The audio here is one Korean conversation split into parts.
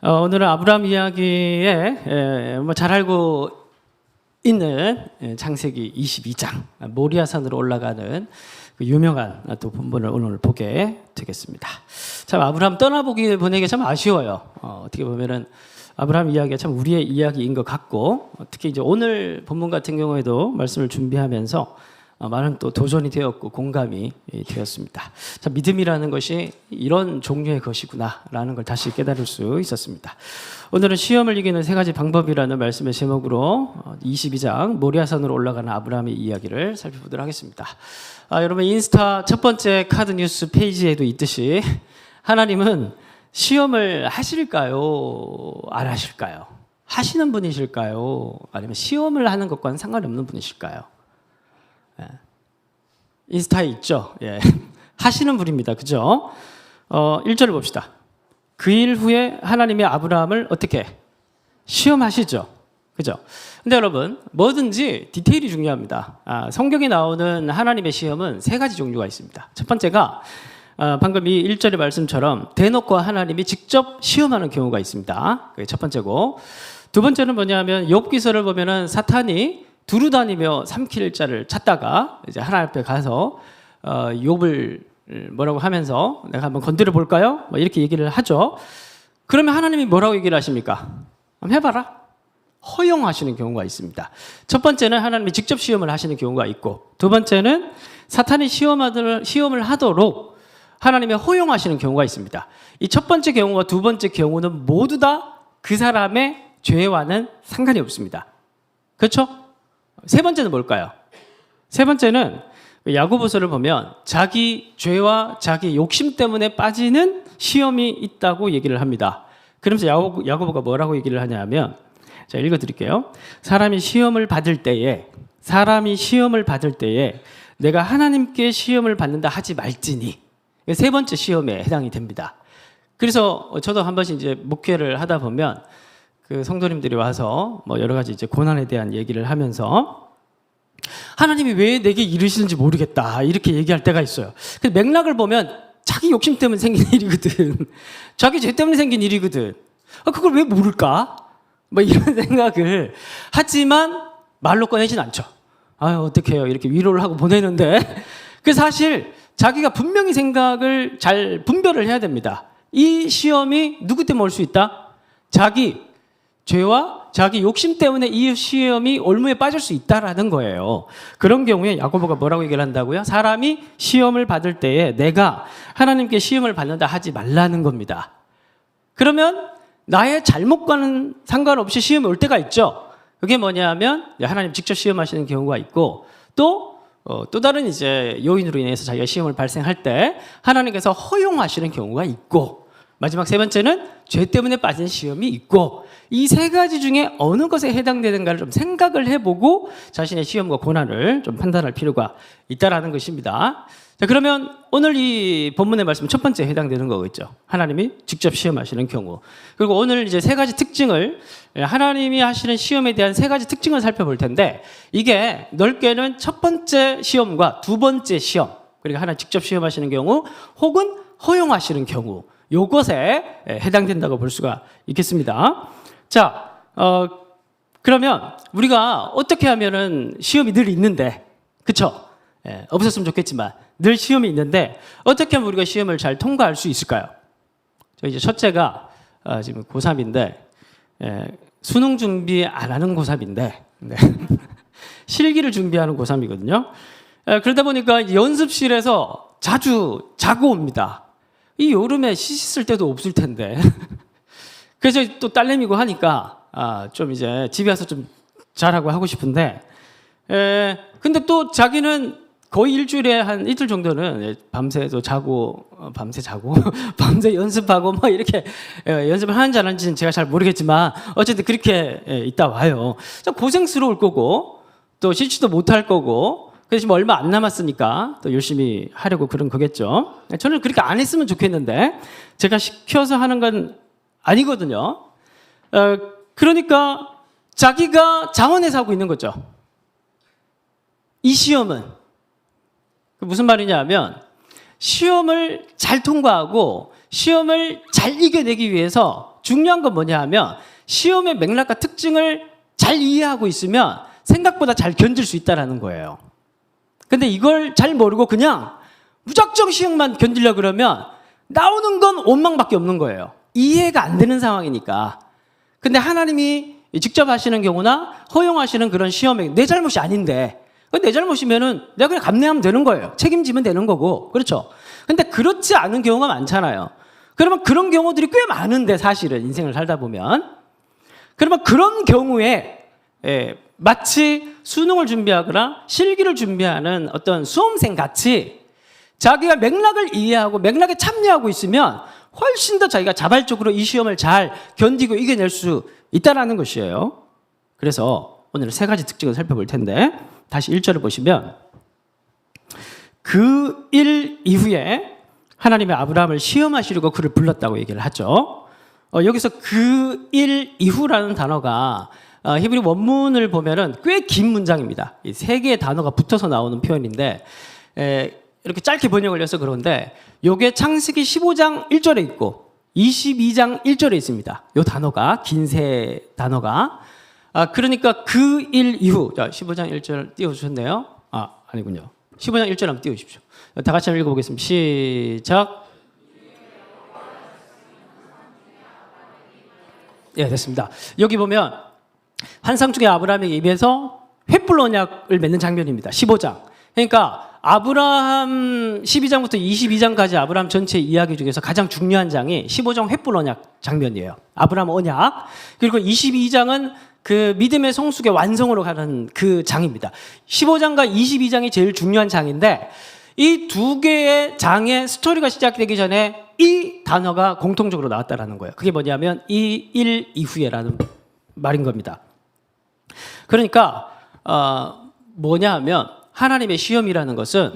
오늘은 아브라함 이야기에 잘 알고 있는 창세기 22장 모리아산으로 올라가는 그 유명한 또 본문을 오늘 보게 되겠습니다. 참 아브라함 보내기 참 아쉬워요. 어떻게 보면은 아브라함 이야기가 참 우리의 이야기인 것 같고, 특히 이제 오늘 본문 같은 경우에도 말씀을 준비하면서 많은 또 도전이 되었고 공감이 되었습니다. 자, 믿음이라는 것이 이런 종류의 것이구나라는 걸 다시 깨달을 수 있었습니다. 오늘은 시험을 이기는 세 가지 방법이라는 말씀의 제목으로 22장 모리아산으로 올라가는 아브라함의 이야기를 살펴보도록 하겠습니다. 여러분 인스타 첫 번째 카드 뉴스 페이지에도 있듯이 하나님은 시험을 하실까요? 안 하실까요? 하시는 분이실까요? 아니면 시험을 하는 것과는 상관이 없는 분이실까요? 인스타에 있죠. 예. 하시는 분입니다. 그죠? 1절을 봅시다. 그 일 후에 하나님이 아브라함을 어떻게 시험하시죠. 그죠? 근데 여러분 뭐든지 디테일이 중요합니다. 성경에 나오는 하나님의 시험은 세 가지 종류가 있습니다. 첫 번째가 방금 이 1절의 말씀처럼 대놓고 하나님이 직접 시험하는 경우가 있습니다. 그게 첫 번째고, 두 번째는 뭐냐면 욥기서를 보면은 사탄이 두루 다니며 삼킬 자를 찾다가 이제 하나님 앞에 가서 욥을 뭐라고 하면서 내가 한번 건드려 볼까요? 뭐 이렇게 얘기를 하죠. 그러면 하나님이 뭐라고 얘기를 하십니까? 한번 해봐라. 허용하시는 경우가 있습니다. 첫 번째는 하나님이 직접 시험을 하시는 경우가 있고, 두 번째는 사탄이 시험을 하도록 하나님이 허용하시는 경우가 있습니다. 이 첫 번째 경우와 두 번째 경우는 모두 다 그 사람의 죄와는 상관이 없습니다. 그렇죠? 세 번째는 뭘까요? 세 번째는 야고보서를 보면 자기 죄와 자기 욕심 때문에 빠지는 시험이 있다고 얘기를 합니다. 그러면서 야고보가 뭐라고 얘기를 하냐면, 자, 읽어드릴게요. 사람이 시험을 받을 때에 내가 하나님께 시험을 받는다 하지 말지니, 세 번째 시험에 해당이 됩니다. 그래서 저도 한 번씩 이제 목회를 하다 보면 그 성도님들이 와서 뭐 여러 가지 이제 고난에 대한 얘기를 하면서 하나님이 왜 내게 이르시는지 모르겠다 이렇게 얘기할 때가 있어요. 근데 맥락을 보면 자기 욕심 때문에 생긴 일이거든. 자기 죄 때문에 생긴 일이거든. 그걸 왜 모를까? 뭐 이런 생각을 하지만 말로 꺼내진 않죠. 어떡해요. 이렇게 위로를 하고 보내는데, 그 사실 자기가 분명히 생각을 잘 분별을 해야 됩니다. 이 시험이 누구 때문에 올 수 있다? 자기 죄와 자기 욕심 때문에 이 시험이 올무에 빠질 수 있다라는 거예요. 그런 경우에 야고보가 뭐라고 얘기를 한다고요? 사람이 시험을 받을 때에 내가 하나님께 시험을 받는다 하지 말라는 겁니다. 그러면 나의 잘못과는 상관없이 시험이 올 때가 있죠. 그게 뭐냐면 하나님 직접 시험하시는 경우가 있고, 또 다른 이제 요인으로 인해서 자기가 시험을 발생할 때 하나님께서 허용하시는 경우가 있고, 마지막 세 번째는 죄 때문에 빠진 시험이 있고, 이 세 가지 중에 어느 것에 해당되는가를 좀 생각을 해보고 자신의 시험과 고난을 좀 판단할 필요가 있다라는 것입니다. 자, 그러면 오늘 이 본문의 말씀 첫 번째에 해당되는 거겠죠. 하나님이 직접 시험하시는 경우. 그리고 오늘 이제 세 가지 특징을, 하나님이 하시는 시험에 대한 세 가지 특징을 살펴볼 텐데, 이게 넓게는 첫 번째 시험과 두 번째 시험, 그리고 하나님 직접 시험하시는 경우 혹은 허용하시는 경우, 요것에 해당된다고 볼 수가 있겠습니다. 자, 그러면 우리가 어떻게 하면은 시험이 늘 있는데, 그쵸? 없었으면 좋겠지만 늘 시험이 있는데 어떻게 하면 우리가 시험을 잘 통과할 수 있을까요? 저 이제 첫째가 지금 고3인데 수능 준비 안 하는 고3인데 실기를 준비하는 고3이거든요. 그러다 보니까 연습실에서 자주 자고 옵니다. 이 여름에 씻을 때도 없을 텐데 그래서 또 딸내미고 하니까 좀 이제 집에 와서 좀 자라고 하고 싶은데, 근데 또 자기는 거의 일주일에 한 이틀 정도는 밤새도 자고 밤새 연습하고 뭐 이렇게 연습을 하는지 안 하는지는 제가 잘 모르겠지만 어쨌든 그렇게 있다 와요. 고생스러울 거고 또 씻지도 못할 거고, 그래서 지금 얼마 안 남았으니까 또 열심히 하려고 그런 거겠죠. 저는 그렇게 안 했으면 좋겠는데 제가 시켜서 하는 건 아니거든요. 그러니까 자기가 자원해서 하고 있는 거죠. 이 시험은 무슨 말이냐면 시험을 잘 통과하고 시험을 잘 이겨내기 위해서 중요한 건 뭐냐 하면 시험의 맥락과 특징을 잘 이해하고 있으면 생각보다 잘 견딜 수 있다는 거예요. 근데 이걸 잘 모르고 그냥 무작정 시험만 견디려고 그러면 나오는 건 원망밖에 없는 거예요. 이해가 안 되는 상황이니까. 근데 하나님이 직접 하시는 경우나 허용하시는 그런 시험에 내 잘못이 아닌데 내 잘못이면은 내가 그냥 감내하면 되는 거예요. 책임지면 되는 거고. 그렇죠? 근데 그렇지 않은 경우가 많잖아요. 그러면 그런 경우들이 꽤 많은데 사실은 인생을 살다 보면 그러면 그런 경우에 마치 수능을 준비하거나 실기를 준비하는 어떤 수험생 같이 자기가 맥락을 이해하고 맥락에 참여하고 있으면 훨씬 더 자기가 자발적으로 이 시험을 잘 견디고 이겨낼 수 있다는 것이에요. 그래서 오늘 세 가지 특징을 살펴볼 텐데 다시 1절을 보시면 그 일 이후에 하나님이 아브라함을 시험하시려고 그를 불렀다고 얘기를 하죠. 여기서 그 일 이후라는 단어가 히브리 원문을 보면은 꽤 긴 문장입니다. 이 세 개의 단어가 붙어서 나오는 표현인데 이렇게 짧게 번역을 해서 그런데 이게 창세기 15장 1절에 있고 22장 1절에 있습니다. 이 단어가 긴 세 단어가 그러니까 그 일 이후 자 15장 1절 띄워주셨네요. 아니군요. 15장 1절 한번 띄워주십시오. 다 같이 한번 읽어보겠습니다. 시작. 예, 됐습니다. 여기 보면 환상 중에 아브라함에게 입에서 횃불 언약을 맺는 장면입니다. 15장. 그러니까 아브라함 12장부터 22장까지 아브라함 전체 이야기 중에서 가장 중요한 장이 15장 횃불 언약 장면이에요. 아브라함 언약. 그리고 22장은 그 믿음의 성숙의 완성으로 가는 그 장입니다. 15장과 22장이 제일 중요한 장인데 이 두 개의 장의 스토리가 시작되기 전에 이 단어가 공통적으로 나왔다라는 거예요. 그게 뭐냐면 이 일 이후에라는 말인 겁니다. 그러니까 뭐냐 하면 하나님의 시험이라는 것은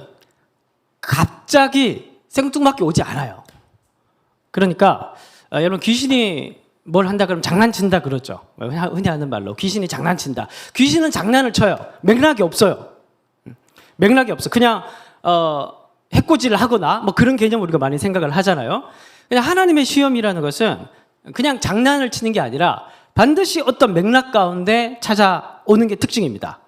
갑자기 생뚱맞게 오지 않아요. 그러니까 여러분 귀신이 뭘 한다 그러면 장난친다 그러죠. 흔히 하는 말로 귀신이 장난친다. 귀신은 장난을 쳐요. 맥락이 없어요. 맥락이 없어. 그냥 해코지를 하거나 뭐 그런 개념을 우리가 많이 생각을 하잖아요. 그냥 하나님의 시험이라는 것은 그냥 장난을 치는 게 아니라 반드시 어떤 맥락 가운데 찾아오는 게 특징입니다.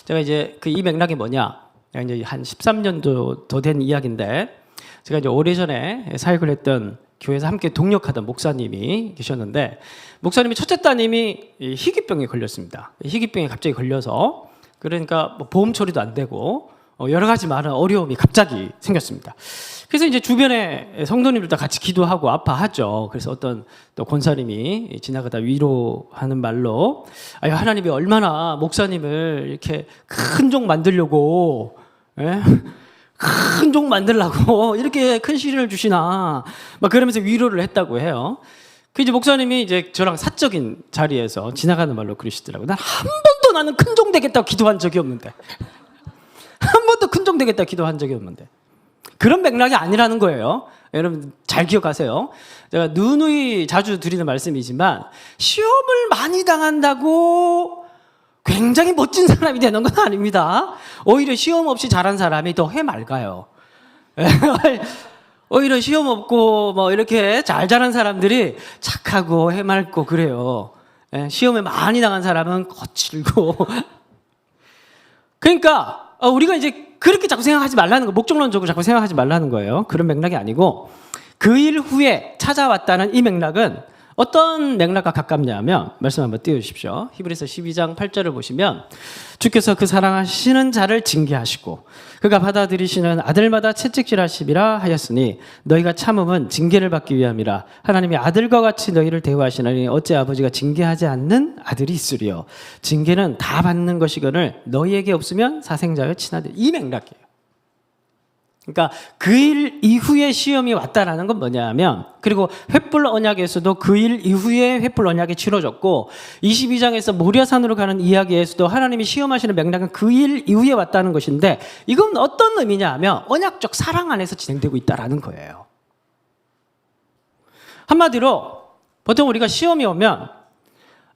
제가 이제 그 이 맥락이 뭐냐? 이제 한 13년도 더 된 이야기인데 제가 이제 오래전에 사역을 했던 교회에서 함께 동역하던 목사님이 계셨는데 목사님이 첫째 따님이 희귀병에 걸렸습니다. 희귀병에 갑자기 걸려서 그러니까 뭐 보험 처리도 안 되고 여러 가지 많은 어려움이 갑자기 생겼습니다. 그래서 이제 주변에 성도님들도 같이 기도하고 아파하죠. 그래서 어떤 또 권사님이 지나가다 위로하는 말로 하나님이 얼마나 목사님을 이렇게 큰 종 만들려고 큰 종 만들려고 이렇게 큰 시련을 주시나 막 그러면서 위로를 했다고 해요. 그 이제 목사님이 이제 저랑 사적인 자리에서 지나가는 말로 그러시더라고요. 난 한 번도 나는 큰 종 되겠다고 기도한 적이 없는데 한 번도 큰 종 되겠다 기도한 적이 없는데 그런 맥락이 아니라는 거예요. 여러분 잘 기억하세요. 제가 누누이 자주 드리는 말씀이지만 시험을 많이 당한다고 굉장히 멋진 사람이 되는 건 아닙니다. 오히려 시험 없이 잘한 사람이 더 해맑아요. 오히려 시험 없고 뭐 이렇게 잘 자란 사람들이 착하고 해맑고 그래요. 시험에 많이 당한 사람은 거칠고 그러니까 우리가 이제 그렇게 자꾸 생각하지 말라는 거, 목적론적으로 자꾸 생각하지 말라는 거예요. 그런 맥락이 아니고 그 일 후에 찾아왔다는 이 맥락은 어떤 맥락과 가깝냐면 말씀 한번 띄워주십시오. 히브리서 12장 8절을 보시면 주께서 그 사랑하시는 자를 징계하시고 그가 받아들이시는 아들마다 채찍질하심이라 하였으니 너희가 참음은 징계를 받기 위함이라. 하나님이 아들과 같이 너희를 대우하시나니 어째 아버지가 징계하지 않는 아들이 있으리요. 징계는 다 받는 것이거늘 너희에게 없으면 사생자여 친아들. 이 맥락이에요. 그러니까 그 일 이후에 시험이 왔다라는 건 뭐냐면 그리고 횃불 언약에서도 그 일 이후에 횃불 언약이 치러졌고 22장에서 모리아산으로 가는 이야기에서도 하나님이 시험하시는 맥락은 그 일 이후에 왔다는 것인데 이건 어떤 의미냐 하면 언약적 사랑 안에서 진행되고 있다라는 거예요. 한마디로 보통 우리가 시험이 오면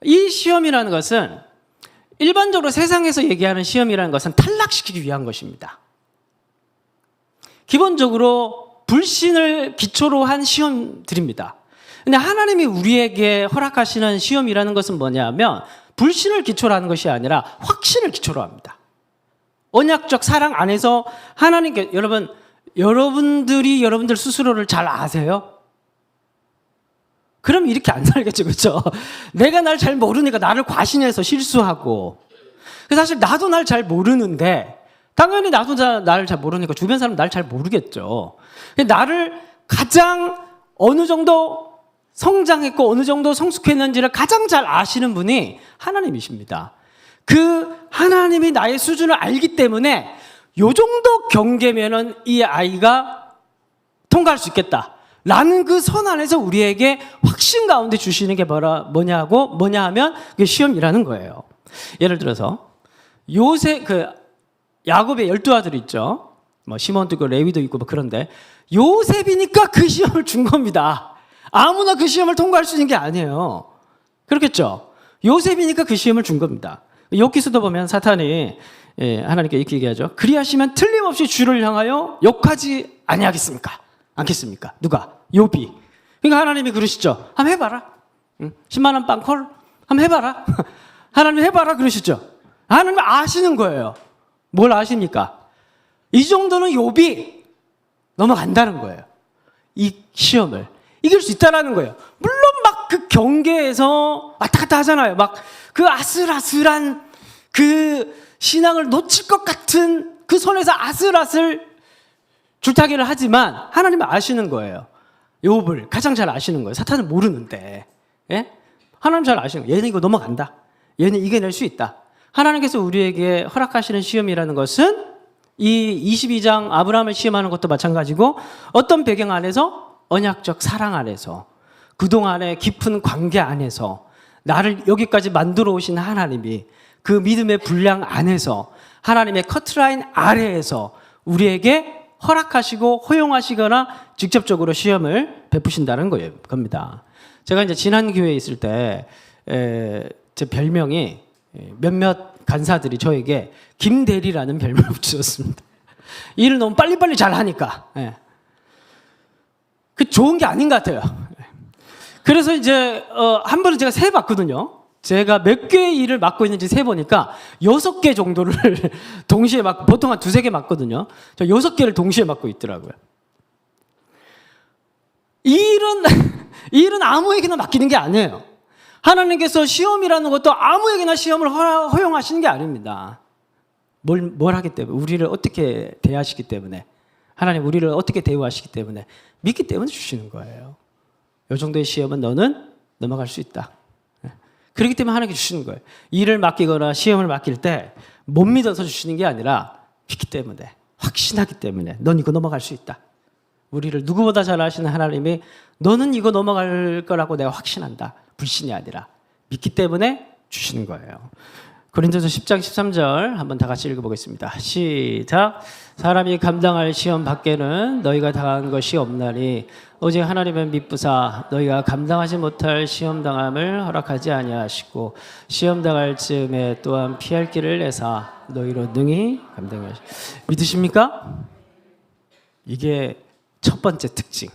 이 시험이라는 것은 일반적으로 세상에서 얘기하는 시험이라는 것은 탈락시키기 위한 것입니다. 기본적으로 불신을 기초로 한 시험들입니다. 근데 하나님이 우리에게 허락하시는 시험이라는 것은 뭐냐면 불신을 기초로 하는 것이 아니라 확신을 기초로 합니다. 언약적 사랑 안에서 하나님께, 여러분들이 여러분들 스스로를 잘 아세요? 그럼 이렇게 안 살겠죠, 그렇죠? 내가 날 잘 모르니까 나를 과신해서 실수하고. 사실 나도 날 잘 모르는데 당연히 나도 나를 잘 모르니까 주변 사람 날 잘 모르겠죠. 나를 가장 어느 정도 성장했고 어느 정도 성숙했는지를 가장 잘 아시는 분이 하나님이십니다. 그 하나님이 나의 수준을 알기 때문에 요 정도 경계면은 이 아이가 통과할 수 있겠다 라는 그 선 안에서 우리에게 확신 가운데 주시는 게 뭐냐 하면 그게 시험이라는 거예요. 예를 들어서 야곱의 12아들이 있죠. 뭐 시몬도 있고 레위도 있고 뭐 그런데 요셉이니까 그 시험을 준 겁니다. 아무나 그 시험을 통과할 수 있는 게 아니에요. 그렇겠죠? 요셉이니까 그 시험을 준 겁니다. 욥기서도 보면 사탄이 하나님께 이렇게 얘기하죠. 그리하시면 틀림없이 주를 향하여 욕하지 아니하겠습니까? 않겠습니까? 누가? 욥이. 그러니까 하나님이 그러시죠. 한번 해봐라. 10만 원 빵 콜? 한번 해봐라. 하나님 해봐라 그러시죠. 하나님 아시는 거예요. 뭘 아십니까? 이 정도는 욥이 넘어간다는 거예요. 이 시험을 이길 수 있다는 거예요. 물론 막 그 경계에서 왔다 갔다 하잖아요. 막 그 아슬아슬한 그 신앙을 놓칠 것 같은 그 손에서 아슬아슬 줄타기를 하지만 하나님은 아시는 거예요. 욥을 가장 잘 아시는 거예요. 사탄은 모르는데. 예? 하나님 잘 아시는 거예요. 얘는 이거 넘어간다. 얘는 이겨낼 수 있다. 하나님께서 우리에게 허락하시는 시험이라는 것은 이 22장 아브라함을 시험하는 것도 마찬가지고 어떤 배경 안에서 언약적 사랑 안에서 그동안의 깊은 관계 안에서 나를 여기까지 만들어 오신 하나님이 그 믿음의 분량 안에서 하나님의 커트라인 아래에서 우리에게 허락하시고 허용하시거나 직접적으로 시험을 베푸신다는 겁니다. 제가 이제 지난 교회에 있을 때 제 별명이 몇몇 간사들이 저에게 김대리라는 별명을 붙였습니다. 일을 너무 빨리빨리 잘하니까. 그 좋은 게 아닌 것 같아요. 그래서 이제 한 번은 제가 세봤거든요. 제가 몇 개의 일을 맡고 있는지 세보니까 6개 정도를 동시에 맡고, 보통 한 2-3개 맡거든요. 저 6개를 동시에 맡고 있더라고요. 일은 아무에게나 맡기는 게 아니에요. 하나님께서 시험이라는 것도 아무에게나 시험을 허용하시는 게 아닙니다. 뭘 하기 때문에, 우리를 어떻게 대하시기 때문에, 하나님 우리를 어떻게 대우하시기 때문에, 믿기 때문에 주시는 거예요. 이 정도의 시험은 너는 넘어갈 수 있다. 그렇기 때문에 하나님께 주시는 거예요. 일을 맡기거나 시험을 맡길 때 못 믿어서 주시는 게 아니라 믿기 때문에, 확신하기 때문에 넌 이거 넘어갈 수 있다. 우리를 누구보다 잘 아시는 하나님이 너는 이거 넘어갈 거라고 내가 확신한다. 불신이 아니라 믿기 때문에 주시는 거예요. 고린도서 10장 13절 한번 다 같이 읽어보겠습니다. 시작. 사람이 감당할 시험 밖에는 너희가 당한 것이 없나니 오직 하나님의 미쁘사 너희가 감당하지 못할 시험 당함을 허락하지 아니하시고 시험 당할 즈음에 또한 피할 길을 내사 너희로 능히 감당하시. 믿으십니까? 이게 첫 번째 특징.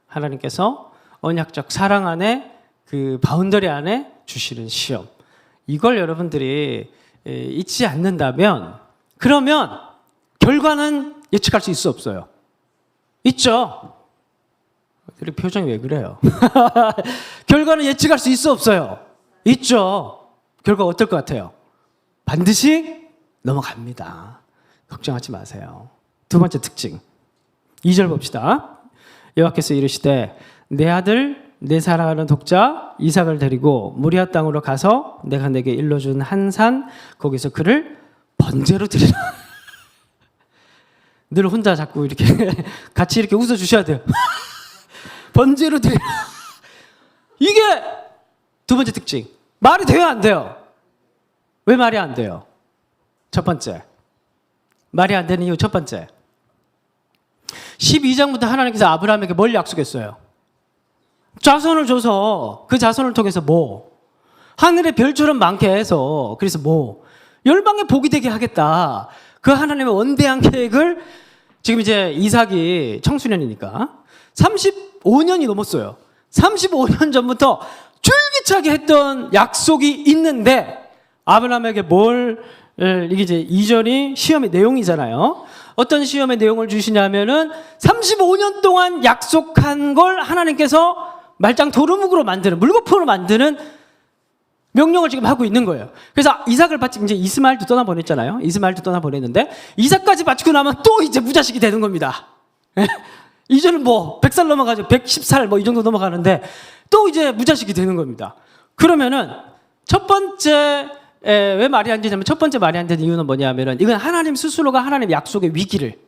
하나님께서 언약적 사랑 안에 그 바운더리 안에 주시는 시험. 이걸 여러분들이 잊지 않는다면 그러면 결과는 예측할 수 있어 없어요? 있죠? 표정이 왜 그래요? 결과는 예측할 수 있어 없어요? 있죠? 결과 어떨 것 같아요? 반드시 넘어갑니다. 걱정하지 마세요. 두 번째 특징 2절 봅시다. 여호와께서 이르시되 내 아들 내 사랑하는 독자 이삭을 데리고 모리아 땅으로 가서 내가 내게 일러준 한 산 거기서 그를 번제로 드리라. 늘 혼자 자꾸 이렇게 같이 이렇게 웃어주셔야 돼요. 번제로 드리라. 이게 두 번째 특징. 말이 돼요 안 돼요? 왜 말이 안 돼요? 첫 번째 말이 안 되는 이유 첫 번째 12장부터 하나님께서 아브라함에게 뭘 약속했어요? 자손을 줘서 그 자손을 통해서 뭐? 하늘의 별처럼 많게 해서 그래서 뭐? 열방에 복이 되게 하겠다. 그 하나님의 원대한 계획을 지금 이제 이삭이 청소년이니까 35년이 넘었어요. 35년 전부터 줄기차게 했던 약속이 있는데 아브라함에게 이게 이제 2절이 시험의 내용이잖아요. 어떤 시험의 내용을 주시냐면은 35년 동안 약속한 걸 하나님께서 말짱 도루묵으로 만드는, 물거품으로 만드는 명령을 지금 하고 있는 거예요. 그래서 이삭을 바치, 이제 이스마엘도 떠나보냈잖아요. 이스마엘도 떠나보냈는데 이삭까지 바치고 나면 또 이제 무자식이 되는 겁니다. 이제는 뭐 100살 넘어가죠. 110살 뭐 이 정도 넘어가는데 또 이제 무자식이 되는 겁니다. 그러면은 첫 번째 왜 말이 안 되냐면 첫 번째 말이 안 되는 이유는 뭐냐면은 이건 하나님 스스로가 하나님의 약속의 위기를,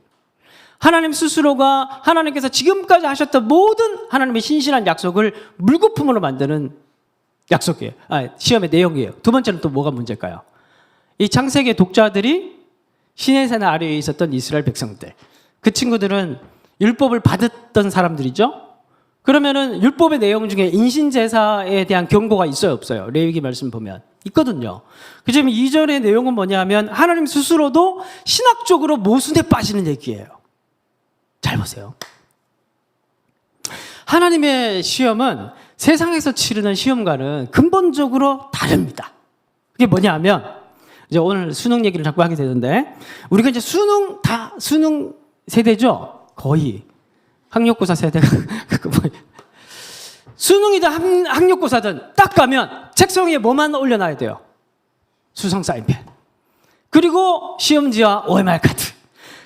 하나님 스스로가 하나님께서 지금까지 하셨던 모든 하나님의 신실한 약속을 물거품으로 만드는 약속이에요. 시험의 내용이에요. 두 번째는 또 뭐가 문제일까요? 이 창세기 독자들이 시내산 아래에 있었던 이스라엘 백성들, 그 친구들은 율법을 받았던 사람들이죠. 그러면은 율법의 내용 중에 인신제사에 대한 경고가 있어요, 없어요? 레위기 말씀 보면 있거든요. 그 점에 2절의 내용은 뭐냐면 하나님 스스로도 신학적으로 모순에 빠지는 얘기예요. 잘 보세요. 하나님의 시험은 세상에서 치르는 시험과는 근본적으로 다릅니다. 그게 뭐냐면 이제 오늘 수능 얘기를 자꾸 하게 되는데 우리가 이제 수능 세대죠. 거의 학력고사 세대가 수능이든 학력고사든 딱 가면 책상 위에 뭐만 올려놔야 돼요? 수성 사인펜, 그리고 시험지와 OMR 카드,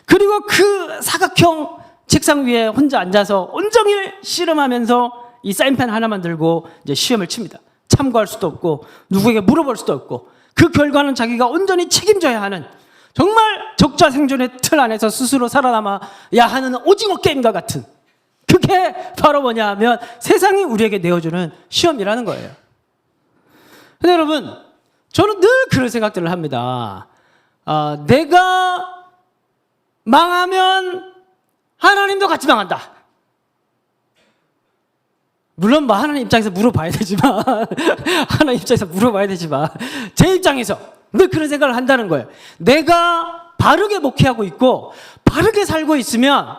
그리고 그 사각형 책상 위에 혼자 앉아서 온종일 씨름하면서 이 사인펜 하나만 들고 이제 시험을 칩니다. 참고할 수도 없고 누구에게 물어볼 수도 없고 그 결과는 자기가 온전히 책임져야 하는, 정말 적자 생존의 틀 안에서 스스로 살아남아야 하는 오징어 게임과 같은, 그게 바로 뭐냐 하면 세상이 우리에게 내어주는 시험이라는 거예요. 근데 여러분, 저는 늘 그런 생각들을 합니다. 내가 망하면 하나님도 같이 망한다. 물론 뭐 하나님 입장에서 물어봐야 되지만 하나님 입장에서 물어봐야 되지만 제 입장에서 늘 그런 생각을 한다는 거예요. 내가 바르게 목회하고 있고 바르게 살고 있으면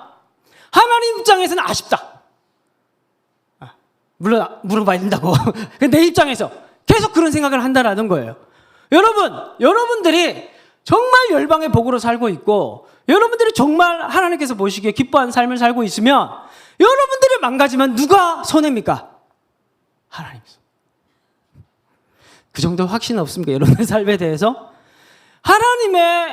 하나님 입장에서는 아쉽다. 물론 물어봐야 된다고. 내 입장에서 계속 그런 생각을 한다라는 거예요. 여러분들이 정말 열방의 복으로 살고 있고 여러분들이 정말 하나님께서 보시기에 기뻐하는 삶을 살고 있으면 여러분들이 망가지면 누가 손해입니까? 하나님. 그 정도 확신 없습니까? 여러분의 삶에 대해서?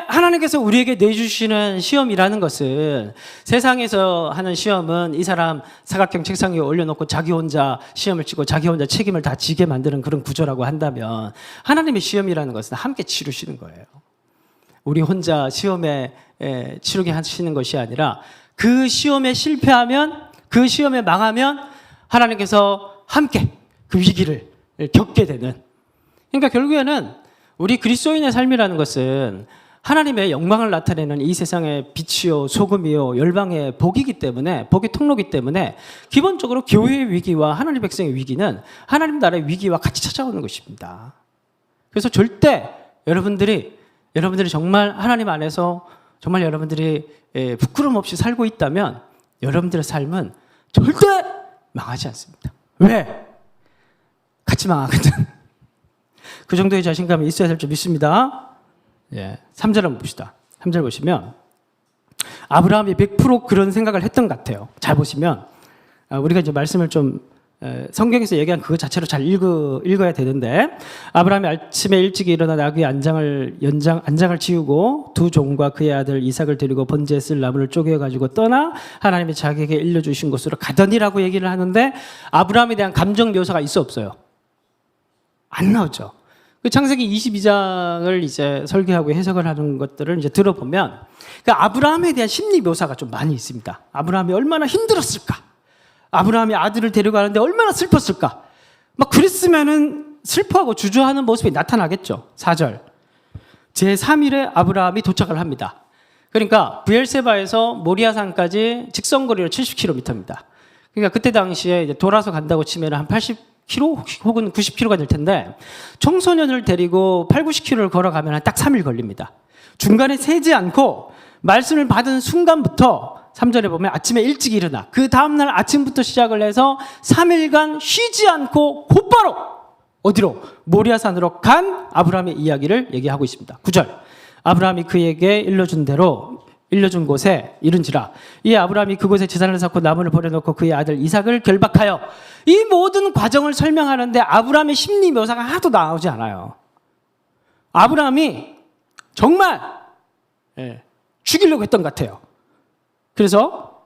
하나님께서 우리에게 내주시는 시험이라는 것은, 세상에서 하는 시험은 이 사람 사각형 책상 위에 올려놓고 자기 혼자 시험을 치고 자기 혼자 책임을 다 지게 만드는 그런 구조라고 한다면, 하나님의 시험이라는 것은 함께 치르시는 거예요. 우리 혼자 시험에 치르게 하시는 것이 아니라 그 시험에 실패하면, 그 시험에 망하면 하나님께서 함께 그 위기를 겪게 되는. 그러니까 결국에는 우리 그리스도인의 삶이라는 것은 하나님의 영광을 나타내는 이 세상의 빛이요 소금이요 열방의 복이기 때문에, 복의 통로이기 때문에 기본적으로 교회의 위기와 하나님 백성의 위기는 하나님 나라의 위기와 같이 찾아오는 것입니다. 그래서 절대 여러분들이 정말 하나님 안에서 정말 여러분들이 부끄럼 없이 살고 있다면 여러분들의 삶은 절대 망하지 않습니다. 왜? 같이 망하거든. 그 정도의 자신감이 있어야 될 줄 믿습니다. 3절 한번 봅시다. 3절 보시면 아브라함이 100% 그런 생각을 했던 것 같아요. 잘 보시면 우리가 이제 말씀을 좀 성경에서 얘기한 그거 자체로 잘 읽어야 되는데, 아브라함이 아침에 일찍 일어나 나귀의 안장을 치우고 두 종과 그의 아들 이삭을 데리고 번제에 쓸 나무를 쪼개가지고 떠나 하나님이 자기에게 일러주신 곳으로 가더니라고 얘기를 하는데, 아브라함에 대한 감정 묘사가 있어 없어요? 안 나오죠. 그 창세기 22장을 이제 설계하고 해석을 하는 것들을 이제 들어보면 그 아브라함에 대한 심리 묘사가 좀 많이 있습니다. 아브라함이 얼마나 힘들었을까? 아브라함이 아들을 데려가는데 얼마나 슬펐을까? 막 그랬으면은 슬퍼하고 주저하는 모습이 나타나겠죠. 4절. 제3일에 아브라함이 도착을 합니다. 그러니까 브엘세바에서 모리아산까지 직선거리로 70km입니다. 그러니까 그때 당시에 이제 돌아서 간다고 치면 한 80km 혹은 90km가 될 텐데, 청소년을 데리고 8, 90km를 걸어가면 딱 3일 걸립니다. 중간에 세지 않고 말씀을 받은 순간부터 3절에 보면 아침에 일찍 일어나 그 다음날 아침부터 시작을 해서 3일간 쉬지 않고 곧바로 어디로? 모리아산으로 간 아브라함의 이야기를 얘기하고 있습니다. 9절 아브라함이 그에게 일러준 곳에 이른지라 이 아브라함이 그곳에 제단을 쌓고 나무를 버려놓고 그의 아들 이삭을 결박하여 이 모든 과정을 설명하는데 아브라함의 심리 묘사가 하나도 나오지 않아요. 아브라함이 정말 죽이려고 했던 것 같아요. 그래서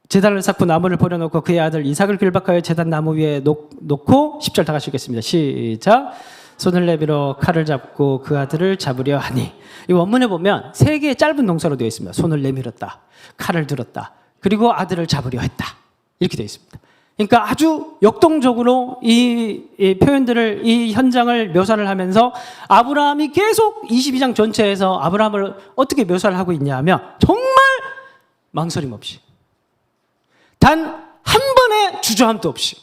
제단을 쌓고 나무를 버려놓고 그의 아들 이삭을 결박하여 제단 나무 위에 놓고 10절 다 같이 읽겠습니다. 시작. 손을 내밀어 칼을 잡고 그 아들을 잡으려 하니 이 원문에 보면 세 개의 짧은 동사로 되어 있습니다. 손을 내밀었다, 칼을 들었다, 그리고 아들을 잡으려 했다 이렇게 되어 있습니다. 그러니까 아주 역동적으로 이 표현들을 이 현장을 묘사를 하면서 아브라함이 계속 22장 전체에서 아브라함을 어떻게 묘사를 하고 있냐 하면 정말 망설임 없이 단 한 번의 주저함도 없이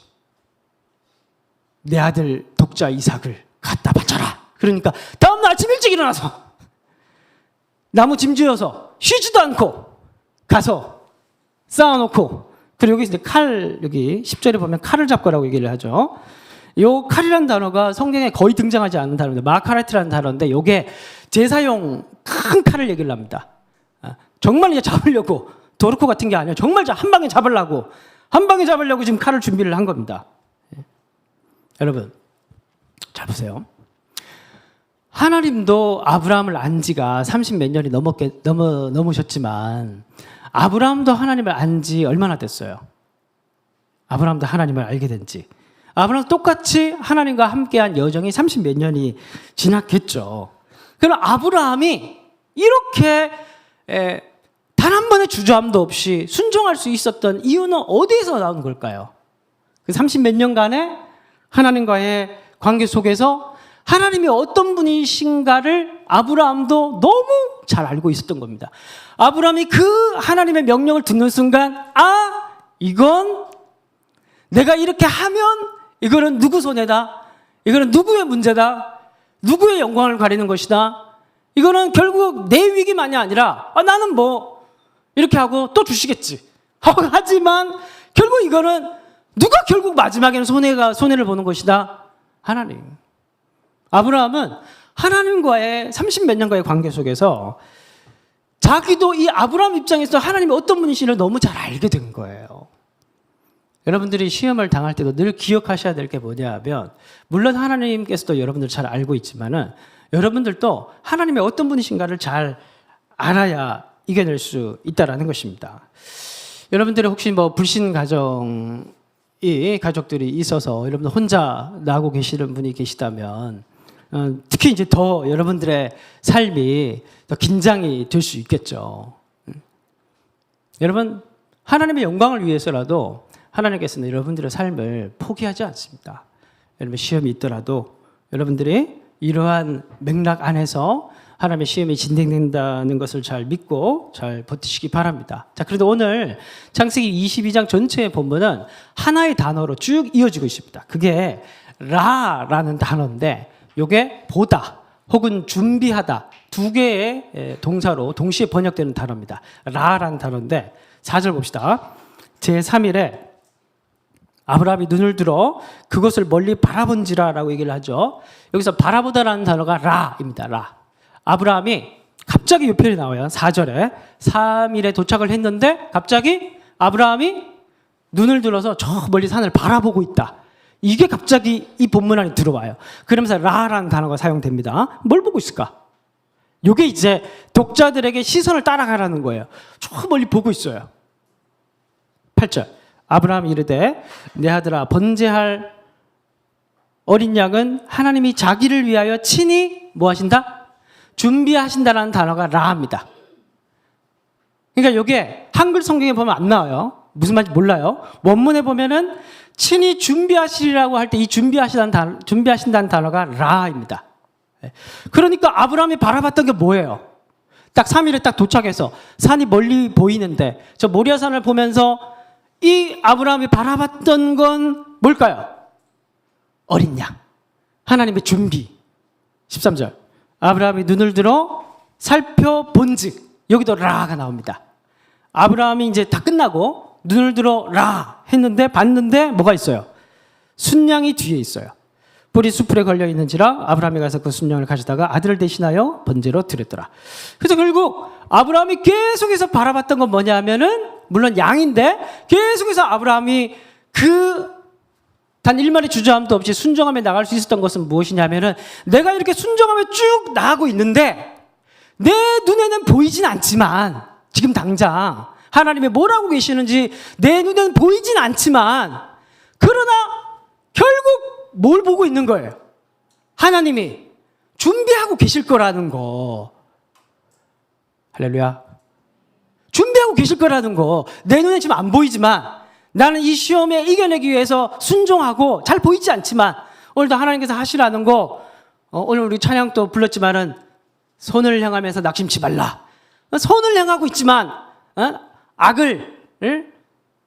내 아들 독자 이삭을 갖다 바쳐라. 그러니까 다음날 아침 일찍 일어나서 나무 짐지어서 쉬지도 않고 가서 쌓아놓고 그리고 여기 여기 10절에 보면 칼을 잡고라고 얘기를 하죠. 이 칼이라는 단어가 성경에 거의 등장하지 않는 단어입니다. 마카레트라는 단어인데 이게 제사용 큰 칼을 얘기를 합니다. 정말 이제 잡으려고 도르코 같은 게 아니에요. 정말 한 방에 잡으려고 지금 칼을 준비를 한 겁니다. 여러분 잘 보세요. 하나님도 아브라함을 안 지가 30몇 년이 넘으셨지만 아브라함도 하나님을 안 지 얼마나 됐어요? 아브라함도 하나님을 알게 된 지. 아브라함도 똑같이 하나님과 함께한 여정이 30몇 년이 지났겠죠. 그럼 아브라함이 이렇게 단 한 번의 주저함도 없이 순종할 수 있었던 이유는 어디에서 나온 걸까요? 그 30몇 년간의 하나님과의 관계 속에서 하나님이 어떤 분이신가를 아브라함도 너무 잘 알고 있었던 겁니다. 아브라함이 그 하나님의 명령을 듣는 순간 이건 내가 이렇게 하면 이거는 누구 손해다, 이거는 누구의 문제다, 누구의 영광을 가리는 것이다, 이거는 결국 내 위기만이 아니라 나는 뭐 이렇게 하고 또 주시겠지 하지만 결국 이거는 누가 결국 마지막에는 손해를 보는 것이다? 하나님. 아브라함은 하나님과의 30몇 년간의 관계 속에서 자기도 이 아브라함 입장에서 하나님이 어떤 분이신지를 너무 잘 알게 된 거예요. 여러분들이 시험을 당할 때도 늘 기억하셔야 될 게 뭐냐 하면 물론 하나님께서도 여러분들 잘 알고 있지만은 여러분들도 하나님의 어떤 분이신가를 잘 알아야 이겨낼 수 있다라는 것입니다. 여러분들이 혹시 뭐 불신 가정이 가족들이 있어서 여러분 혼자 나고 계시는 분이 계시다면 특히 이제 더 여러분들의 삶이 더 긴장이 될 수 있겠죠. 여러분 하나님의 영광을 위해서라도 하나님께서는 여러분들의 삶을 포기하지 않습니다. 여러분 시험이 있더라도 여러분들이 이러한 맥락 안에서 하나님의 시험이 진행된다는 것을 잘 믿고 잘 버티시기 바랍니다. 자, 그런데 오늘 창세기 22장 전체의 본문은 하나의 단어로 쭉 이어지고 있습니다. 그게 라라는 단어인데 이게 보다 혹은 준비하다 두 개의 동사로 동시에 번역되는 단어입니다. 라라는 단어인데 4절 봅시다. 제3일에 아브라함이 눈을 들어 그것을 멀리 바라본지라라고 얘기를 하죠. 여기서 바라보다라는 단어가 라입니다. 라. 아브라함이 갑자기 이 표현이 나와요. 4절에 3일에 도착을 했는데 갑자기 아브라함이 눈을 들어서 저 멀리 산을 바라보고 있다. 이게 갑자기 이 본문 안에 들어와요. 그러면서 라라는 단어가 사용됩니다. 뭘 보고 있을까? 이게 이제 독자들에게 시선을 따라가라는 거예요. 저 멀리 보고 있어요. 8절 아브라함이 이르되 내 아들아 번제할 어린 양은 하나님이 자기를 위하여 친히 뭐 하신다? 준비하신다라는 단어가 라입니다. 그러니까 이게 한글 성경에 보면 안 나와요. 무슨 말인지 몰라요. 원문에 보면은 친히 준비하시리라고 할 때 이 준비하신다는 단어가 라입니다. 그러니까 아브라함이 바라봤던 게 뭐예요? 딱 3일에 딱 도착해서 산이 멀리 보이는데 저 모리아산을 보면서 이 아브라함이 바라봤던 건 뭘까요? 어린 양. 하나님의 준비. 13절. 아브라함이 눈을 들어 살펴본즉 여기도 라가 나옵니다. 아브라함이 이제 다 끝나고 눈을 들어라 했는데 봤는데 뭐가 있어요? 순양이 뒤에 있어요. 뿔이 숯불에 걸려 있는지라 아브라함이 가서 그 순양을 가져다가 아들을 대신하여 번제로 드렸더라. 그래서 결국 아브라함이 계속해서 바라봤던 건 뭐냐 하면은 물론 양인데 계속해서 아브라함이 그 단 일말의 주저함도 없이 순종하며 나갈 수 있었던 것은 무엇이냐면은 내가 이렇게 순종하며 쭉 나가고 있는데 내 눈에는 보이진 않지만 지금 당장 하나님이 뭘 하고 계시는지 내 눈에는 보이진 않지만 그러나 결국 뭘 보고 있는 거예요? 하나님이 준비하고 계실 거라는 거. 할렐루야. 준비하고 계실 거라는 거. 내 눈에 지금 안 보이지만 나는 이 시험에 이겨내기 위해서 순종하고 잘 보이지 않지만 오늘도 하나님께서 하시라는 거 오늘 우리 찬양도 불렀지만은 손을 향하면서 낙심치 말라. 손을 향하고 있지만 악을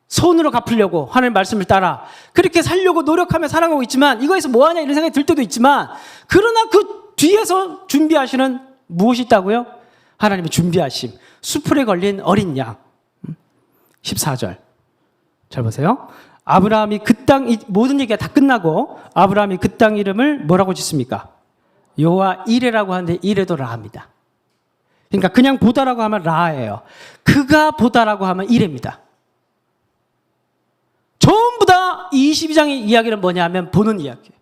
손으로 갚으려고 하나님 말씀을 따라 그렇게 살려고 노력하며 살아가고 있지만 이거에서 뭐하냐 이런 생각이 들 때도 있지만 그러나 그 뒤에서 준비하시는 무엇이 있다고요? 하나님이 준비하심 숯불에 걸린 어린 양 14절 잘 보세요. 아브라함이 그 땅 모든 얘기가 다 끝나고 아브라함이 그 땅 이름을 뭐라고 짓습니까? 여호와 이레라고 하는데 이레도 라합니다. 그러니까 그냥 보다라고 하면 라예요. 그가 보다라고 하면 이레입니다. 전부 다 이 22장의 이야기는 뭐냐면 보는 이야기예요.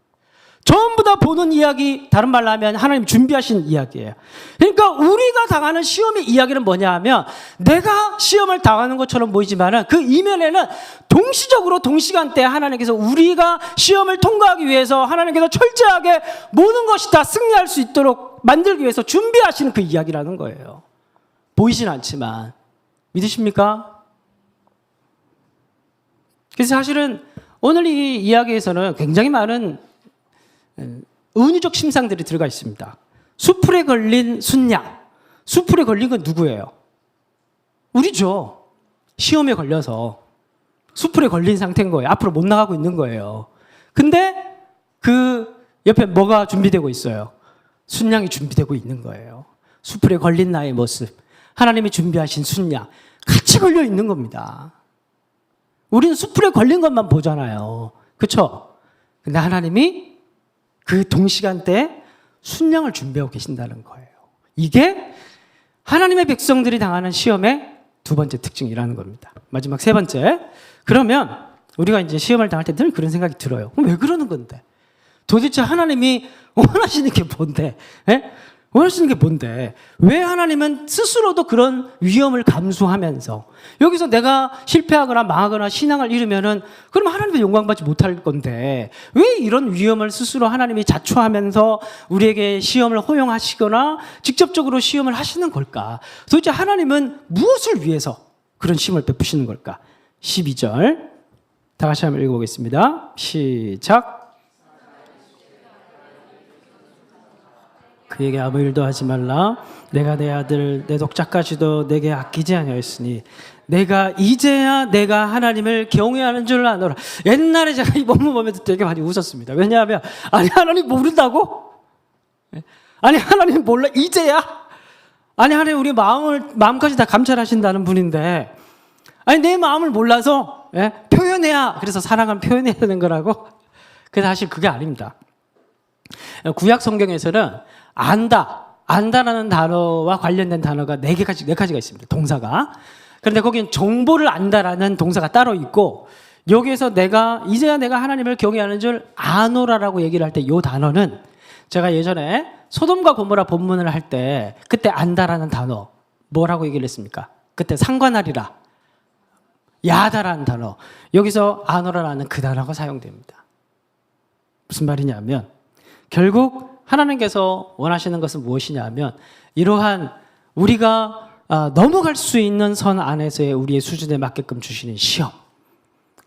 전부 다 보는 이야기, 다른 말로 하면 하나님 준비하신 이야기예요. 그러니까 우리가 당하는 시험의 이야기는 뭐냐 하면 내가 시험을 당하는 것처럼 보이지만 그 이면에는 동시적으로 동시간대에 하나님께서 우리가 시험을 통과하기 위해서 하나님께서 철저하게 모든 것이 다 승리할 수 있도록 만들기 위해서 준비하시는 그 이야기라는 거예요. 보이진 않지만 믿으십니까? 그래서 사실은 오늘 이 이야기에서는 굉장히 많은 은유적 심상들이 들어가 있습니다. 숯불에 걸린 순양. 숯불에 걸린 건 누구예요? 우리죠. 시험에 걸려서 숯불에 걸린 상태인 거예요. 앞으로 못 나가고 있는 거예요. 근데 그 옆에 뭐가 준비되고 있어요? 순양이 준비되고 있는 거예요. 숯불에 걸린 나의 모습. 하나님이 준비하신 순양. 같이 걸려 있는 겁니다. 우리는 숯불에 걸린 것만 보잖아요. 그렇죠? 근데 하나님이 그 동시간대에 순양을 준비하고 계신다는 거예요. 이게 하나님의 백성들이 당하는 시험의 두 번째 특징이라는 겁니다. 마지막 세 번째. 그러면 우리가 이제 시험을 당할 때 늘 그런 생각이 들어요. 왜 그러는 건데? 도대체 하나님이 원하시는 게 뭔데? 예? 원하시는 게 뭔데? 왜 하나님은 스스로도 그런 위험을 감수하면서 여기서 내가 실패하거나 망하거나 신앙을 잃으면은 그럼 하나님의 영광받지 못할 건데 왜 이런 위험을 스스로 하나님이 자초하면서 우리에게 시험을 허용하시거나 직접적으로 시험을 하시는 걸까? 도대체 하나님은 무엇을 위해서 그런 시험을 베푸시는 걸까? 12절 다 같이 한번 읽어보겠습니다. 시작. 그에게 아무 일도 하지 말라. 내가 내 아들 내 독자까지도 내게 아끼지 아니하였으니 내가 이제야 내가 하나님을 경외하는 줄 아노라. 옛날에 제가 이 본문 보면서 되게 많이 웃었습니다. 왜냐하면 아니 하나님 모른다고? 아니 하나님 몰라 이제야? 아니 하나님 우리 마음까지 다 감찰하신다는 분인데 아니 내 마음을 몰라서 표현해야 그래서 사랑은 표현해야 되는 거라고? 그래서 사실 그게 아닙니다. 구약 성경에서는 안다라는 단어와 관련된 단어가 네 가지가 있습니다. 동사가. 그런데 거기는 정보를 안다라는 동사가 따로 있고 여기에서 이제야 내가 하나님을 경외하는 줄 아노라라고 얘기를 할 때 이 단어는 제가 예전에 소돔과 고모라 본문을 할 때 그때 안다라는 단어 뭐라고 얘기를 했습니까? 그때 상관하리라. 야다라는 단어. 여기서 아노라라는 그 단어가 사용됩니다. 무슨 말이냐면 결국 하나님께서 원하시는 것은 무엇이냐면 이러한 우리가 넘어갈 수 있는 선 안에서의 우리의 수준에 맞게끔 주시는 시험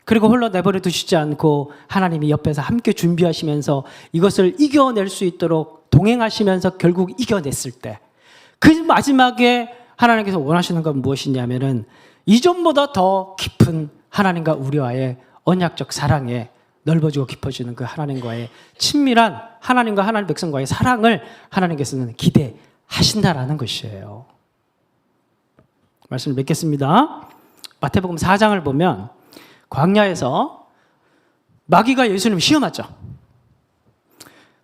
그리고 홀로 내버려 두시지 않고 하나님이 옆에서 함께 준비하시면서 이것을 이겨낼 수 있도록 동행하시면서 결국 이겨냈을 때 그 마지막에 하나님께서 원하시는 건 무엇이냐면은 이전보다 더 깊은 하나님과 우리와의 언약적 사랑에 넓어지고 깊어지는 그 하나님과의 친밀한 하나님과 하나님 백성과의 사랑을 하나님께서는 기대하신다라는 것이에요. 말씀을 맺겠습니다. 마태복음 4장을 보면 광야에서 마귀가 예수님을 시험하죠.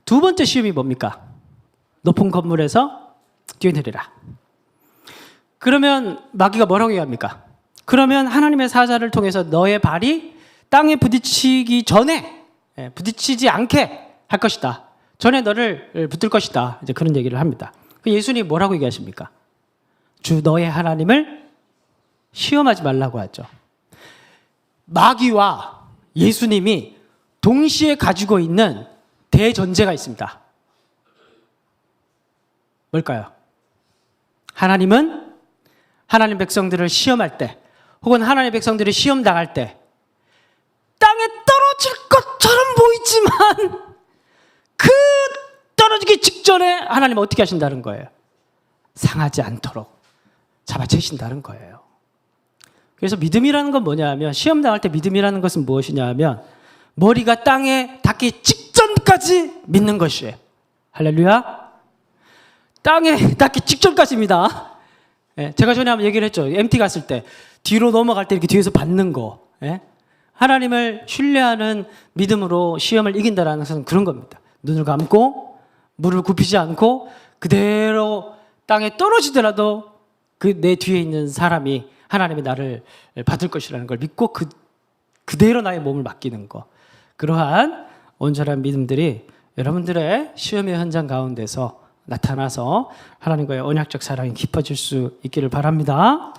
두 번째 시험이 뭡니까? 높은 건물에서 뛰어내리라. 그러면 마귀가 뭐라고 얘기합니까? 그러면 하나님의 사자를 통해서 너의 발이 땅에 부딪히기 전에, 부딪히지 않게 할 것이다. 전에 너를 붙들 것이다. 이제 그런 얘기를 합니다. 예수님이 뭐라고 얘기하십니까? 주 너의 하나님을 시험하지 말라고 하죠. 마귀와 예수님이 동시에 가지고 있는 대전제가 있습니다. 뭘까요? 하나님은 하나님 백성들을 시험할 때, 혹은 하나님 백성들이 시험당할 때 땅에 떨어질 것처럼 보이지만 그 떨어지기 직전에 하나님은 어떻게 하신다는 거예요? 상하지 않도록 잡아채신다는 거예요. 그래서 믿음이라는 건 뭐냐면, 시험당할 때 믿음이라는 것은 무엇이냐 하면 머리가 땅에 닿기 직전까지 믿는 것이에요. 할렐루야. 땅에 닿기 직전까지입니다. 제가 전에 한번 얘기를 했죠. MT 갔을 때 뒤로 넘어갈 때 이렇게 뒤에서 받는 거. 하나님을 신뢰하는 믿음으로 시험을 이긴다는 것은 그런 겁니다. 눈을 감고 무릎을 굽히지 않고 그대로 땅에 떨어지더라도 그 내 뒤에 있는 사람이 하나님이 나를 받을 것이라는 걸 믿고 그대로 나의 몸을 맡기는 거. 그러한 온전한 믿음들이 여러분들의 시험의 현장 가운데서 나타나서 하나님과의 언약적 사랑이 깊어질 수 있기를 바랍니다.